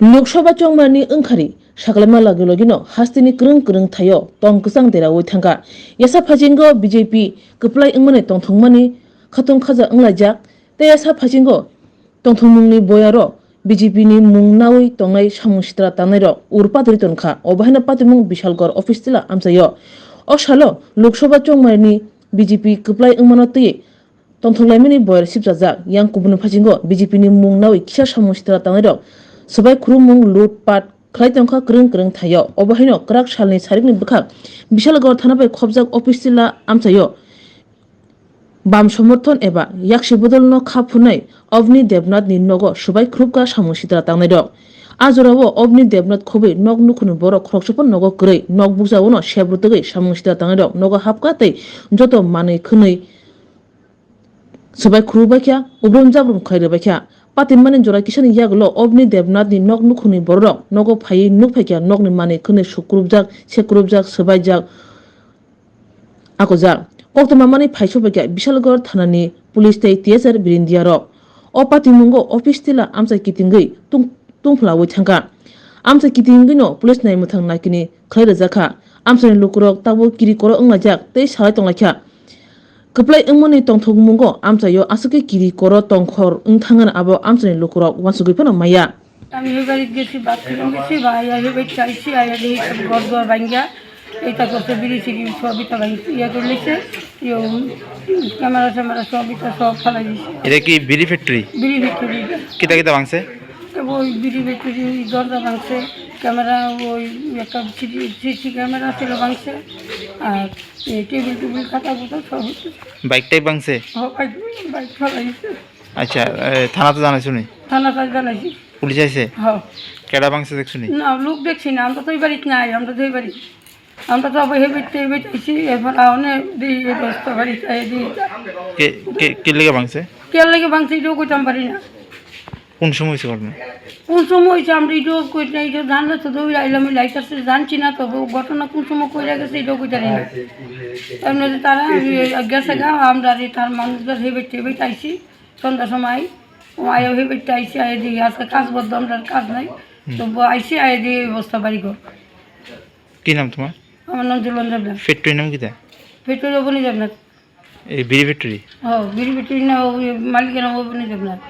लोकसभा चंगमारनि ओंखारि सागलामा लगे हास्तिनि क्रं थायो तंग कसं देरा वैथांगा यासा फाजिंगो बीजेपी कप्लाई अंगमने तंथंगमानि खतंग खाजा अंगलाइजाक ते यासा फाजिंगो तंथंमुंगनि बयारो बीजेपी नि मुंगनावै तंनाय सामुसित्रा तानायरो उरपादरि तनखा अबाहायना पातिमुंग विशालगढ़ ऑफिस तिला आमसायो असालो लोकसभा चंगमारनि बीजेपी कप्लाई अंगमानो तये तंथंलाइमानि बयर सिबजाजाक yang कुबुन फाजिंगो बीजेपी नि मुंगनावै खिसा सामुसित्रा तानायरो सबाय खुरुमुंग लुटपाट खालायतंखा क्रं थायो अबाहायनो क्राक सालनि सारिकनि बखा विशालगढ़ थानाबाय खबजाक ऑफिस तिला आमसायो बाम समर्थन एबा याक्षी बदलनो खाफुनाय अवनी देवनाथ नि नगो सबाय ख्रुबका सामुसित्रा तांनायदो आजरावो अवनी देवनाथ खबे नग नुखुनु बर खरकसपन नगो ग्रै नग बुजावनो सेब्रुतगै सामुसित्रा तांनायदो नगो हाबका तै जतो मानै खनै सबाय ख्रुबाख्या उब्रम जाब्रुम खैरबाख्या पातिमानि जरा किसान यागलो अवनी देवनाथ नि नग नुखुनि बररक नगो फायै नुफायख्या नगनि मानै खनै सुक्रुबजाक सेक्रुबजाक सबायजाक आकोजाक कक्तमामानि फायसबाख्या विशालगढ़ थानानि पुलिस तै टीएसआर बिरिन्दियारक अ पातिमुंगो ऑफिस तिला आमसा कितिंगै तुंफलावै थांगा आमसा कितिंगैनो पुलिस नायमुथां नाकिनि खैरजाखा आमसानि लुकुरक ताबो किरि कर अंलाजाक तै सालाय तंलाख्या कप्लाई अंमनि तंथंमुंगो आमसायो आसके किरि कर तंखर अंथांगन आबो आमसानि लुकुरक वासुगैफोनो माया আমি এবারে গেছি বাথরুম গেছি ভাই এবার চাইছি আয়া দিয়ে ঘর দুয়ার ভাঙ্গা এটা করতে বিড়িছি সবিতা ভাই ইয়া করে লিখছে ক্যামেরা ট্যামেরা সবিতা সব ফালাই দিছে এটা কি বিড়ি ফ্যাক্টরি কিতা কিতা ভাঙছে ওই বিড়ি ফ্যাক্টরি দরজা ভাঙছে ক্যামেরা ওই একটা সিসি ক্যামেরা ছিল ভাঙছে আর টেবিল টুবিল খাতা কুতা সব বাইকটাই ভাঙছে বাইক ফালাই দিছে আচ্ছা থানা তো জানাইছো নি থানা কাজ জানাইছি পুলিশ আইছে হ্যাঁ কেডা ভাঙছে দেখছো নি না লোক দেখছি না আমরা তো এই বাড়িতে নাই আমরা তো এই বাড়ি আমরা তো হেবেছি এরপর অনেক দিই ব্যবস্থা বাড়ি চাই দিই কে লেগে ভাঙছে কে লাগে ভাঙছে এটাও কইতাম পারি না কোন সময় হয়েছে ঘটনা কোন সময় হয়েছে আমরা এটাও কই না এটা জানলে তো দৌড়ে আইলাম লাইটারসে জানছি না তো ঘটনা কোন সময় কইরা গেছে এটাও কইতারি না এমনি তারা গেছে গা আমরা তার মানুষদের হেবে আইছি সন্ধ্যার সময় আয়া হেবে আইসি আয় দিই আজকে কাজ বদ্ধ আমরা কাজ নাই তো আইসি আয় দিয়ে ব্যবস্থা বাড়ি কর কি নাম তোমার আমার নাম জুলন দেবনাথ ফ্যাক্টরি নাম কিতা ফ্যাক্টরি অবনী দেবনাথ এই বিড়ি ফ্যাক্টরি হ্যাঁ বিড়ি ফ্যাক্টরি না মালিকের নাম অবনী দেবনাথ